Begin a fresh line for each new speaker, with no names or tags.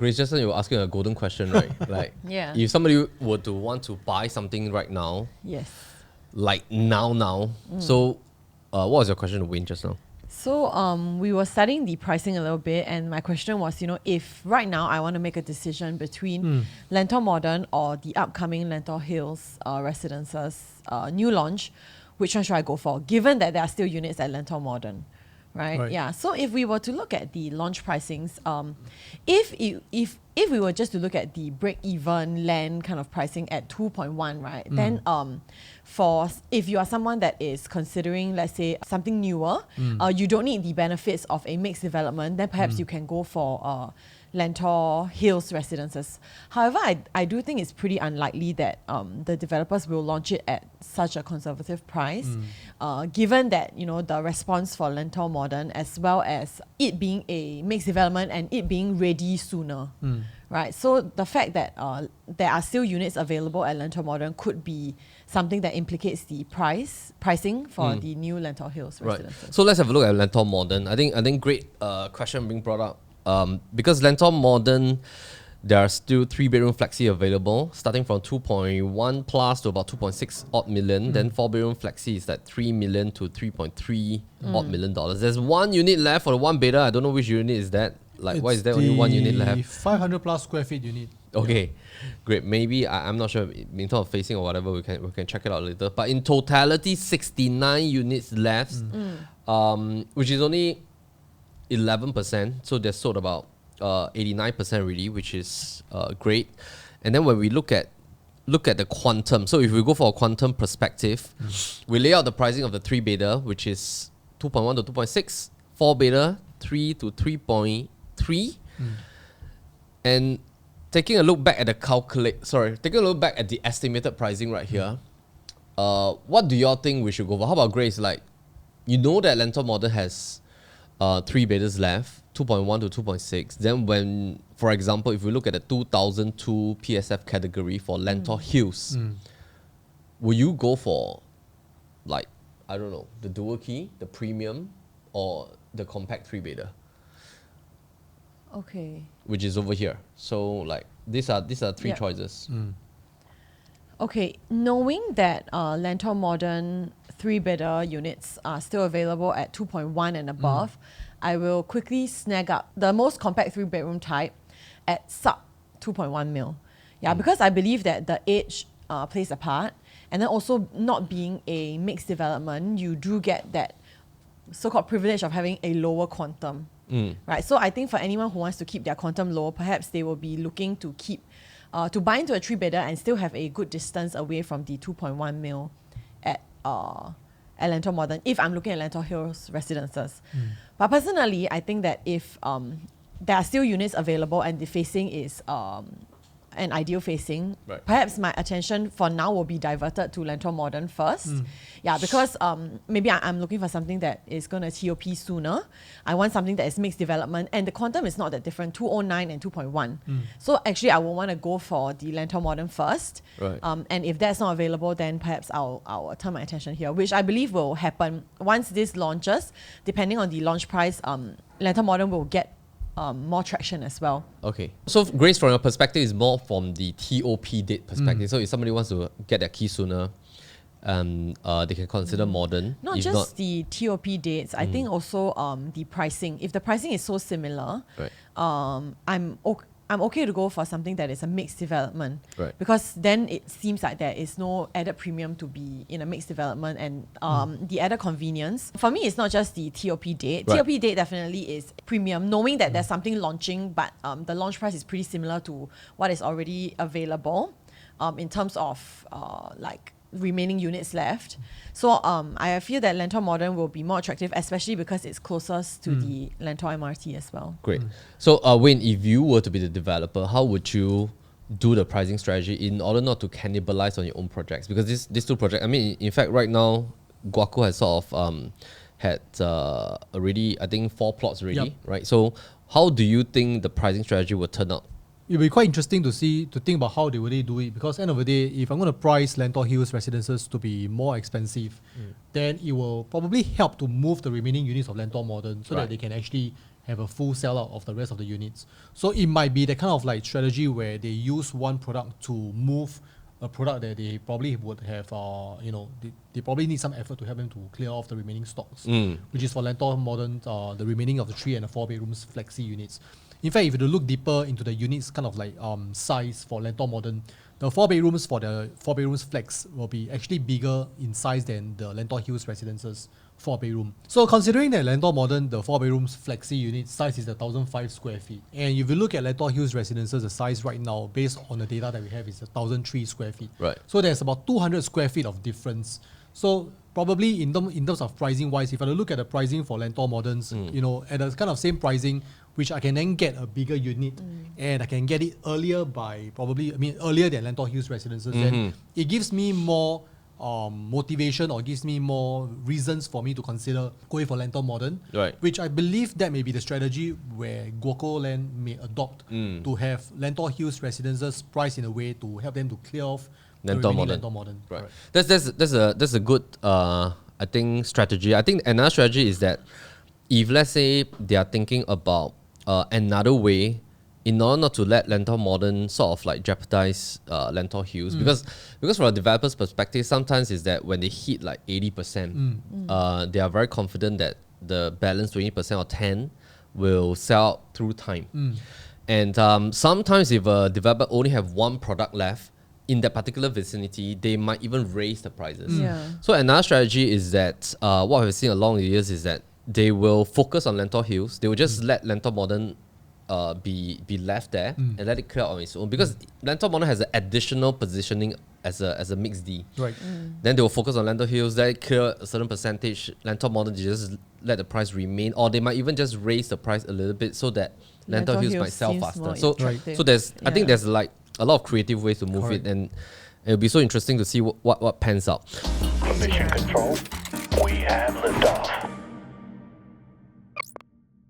Grace, just now you were asking a golden question, right? Like, if somebody were to want to buy something right now, like now. So, what was your question to Wayne just now?
So we were studying the pricing a little bit, and my question was, if right now I want to make a decision between Lentor Modern or the upcoming Lentor Hills Residences new launch, which one should I go for? Given that there are still units at Lentor Modern, right? Yeah. So if we were to look at the launch pricings, if we were just to look at the break-even land kind of pricing at 2.1, right? Then if you are someone that is considering, let's say, something newer, you don't need the benefits of a mixed development, then perhaps you can go for Lentor Hills Residences. However, I do think it's pretty unlikely that the developers will launch it at such a conservative price, given that the response for Lentor Modern, as well as it being a mixed development and it being ready sooner, right? So the fact that there are still units available at Lentor Modern could be something that implicates the pricing for the new Lentor Hills Residences.
So let's have a look at Lentor Modern. I think great question being brought up. Because Lentor Modern, there are still 3-bedroom flexi available, starting from 2.1 plus to about 2.6 odd million. Then 4-bedroom flexi is at 3 million to 3.3 odd million dollars. There's one unit left for the one beta. I don't know which unit is that. Like, why is there only one unit left?
500 plus square feet unit.
Okay, great. Maybe I'm not sure in terms of facing or whatever. We can check it out later. But in totality, 69 units left, which is only 11%. So they're sold about 89% really, which is great. And then when we look at the quantum, so if we go for a quantum perspective, we lay out the pricing of the 3 beta, which is 2.1 to 2.6, 4 beta 3 to 3.3, and taking a look back at the estimated pricing right here. What do y'all think we should go for? How about Grace? Like, that Lentor Modern has 3 betas left, 2.1 to 2.6. Then when, for example, if we look at the 2002 PSF category for Lentor Hills, will you go for, like, I don't know, the dual key, the premium, or the compact 3 beta?
Okay.
Which is over here. So like these are 3 choices.
Okay, knowing that Lentor Modern 3 beta units are still available at 2.1 and above, I will quickly snag up the most compact 3-bedroom type at sub 2.1 mil. Because I believe that the age plays a part, and then also not being a mixed development, you do get that so-called privilege of having a lower quantum. Right, so I think for anyone who wants to keep their quantum low, perhaps they will be looking to to buy into a 3 beta and still have a good distance away from the 2.1 mil at Lentor Modern, if I'm looking at Lentor Hills Residences. But personally, I think that if there are still units available and the facing is an ideal facing, perhaps my attention for now will be diverted to Lentor Modern first. Because maybe I'm looking for something that is going to TOP sooner. I want something that is mixed development, and the quantum is not that different, 209 and 2.1. So actually I will want to go for the Lentor Modern first. And if that's not available, then perhaps I'll turn my attention here, which I believe will happen once this launches. Depending on the launch price, Lentor Modern will get more traction as well.
Okay. So Grace, from your perspective, is more from the TOP date perspective. So if somebody wants to get their key sooner, they can consider Modern.
Not just the TOP dates, I think also the pricing. If the pricing is so similar, I'm okay to go for something that is a mixed development, because then it seems like there is no added premium to be in a mixed development, and the added convenience. For me, it's not just the TOP date. TOP date definitely is premium, knowing that there's something launching, but the launch price is pretty similar to what is already available in terms of like remaining units left. So I feel that Lentor Modern will be more attractive, especially because it's closest to the Lentor MRT as well.
Great. So Wayne, if you were to be the developer, how would you do the pricing strategy in order not to cannibalize on your own projects? Because these 2 projects, I mean, in fact, right now, Guoco has sort of had already, I think, 4 plots already, right? So how do you think the pricing strategy will turn out?
It'll be quite interesting to think about how they do it, because end of the day, if I'm going to price Lentor Hills Residences to be more expensive, then it will probably help to move the remaining units of Lentor Modern so that they can actually have a full sellout of the rest of the units. So it might be the kind of like strategy where they use one product to move a product that they probably would have, they probably need some effort to help them to clear off the remaining stocks, which is for Lentor Modern, the remaining of the 3 and the 4 bedrooms flexi units. In fact, if you look deeper into the units kind of like size for Lentor Modern, the 4 bedrooms for the 4 bedrooms flex will be actually bigger in size than the Lentor Hills Residences 4 bedroom. So considering that Lentor Modern, the 4 bedrooms flexi unit size is 1,005 square feet. And if you look at Lentor Hills Residences, the size right now, based on the data that we have, is 1,003 square feet.
Right.
So there's about 200 square feet of difference. So probably in terms of pricing wise, if I look at the pricing for Lentor Moderns, at the kind of same pricing, which I can then get a bigger unit and I can get it earlier by earlier than Lentor Hills Residences, then it gives me more motivation or gives me more reasons for me to consider going for Lentor Modern,
right.
which I believe that may be the strategy where Guocoland may adopt to have Lentor Hills Residences priced in a way to help them to clear off
Lentor
Modern.
Right. That's a good I think strategy. I think another strategy is that if let's say they are thinking about another way in order not to let Lentor Modern sort of like jeopardize Lentor Hills, because from a developer's perspective, sometimes is that when they hit like 80%, they are very confident that the balance 20% or 10 will sell out through time. And sometimes if a developer only have one product left in that particular vicinity, they might even raise the prices. So another strategy is that what we've seen along the years is that they will focus on Lentor Hills. They will just let Lentor Modern be left there and let it clear on its own, because Lentor Modern has an additional positioning as a mixed D.
Right.
Then they will focus on Lentor Hills, let it clear a certain percentage. Lentor Modern, they just let the price remain, or they might even just raise the price a little bit so that Lentor Hills might sell faster. So there's I think there's like a lot of creative ways to move it, and it'll be so interesting to see what pans out.
For mission control, we have liftoff.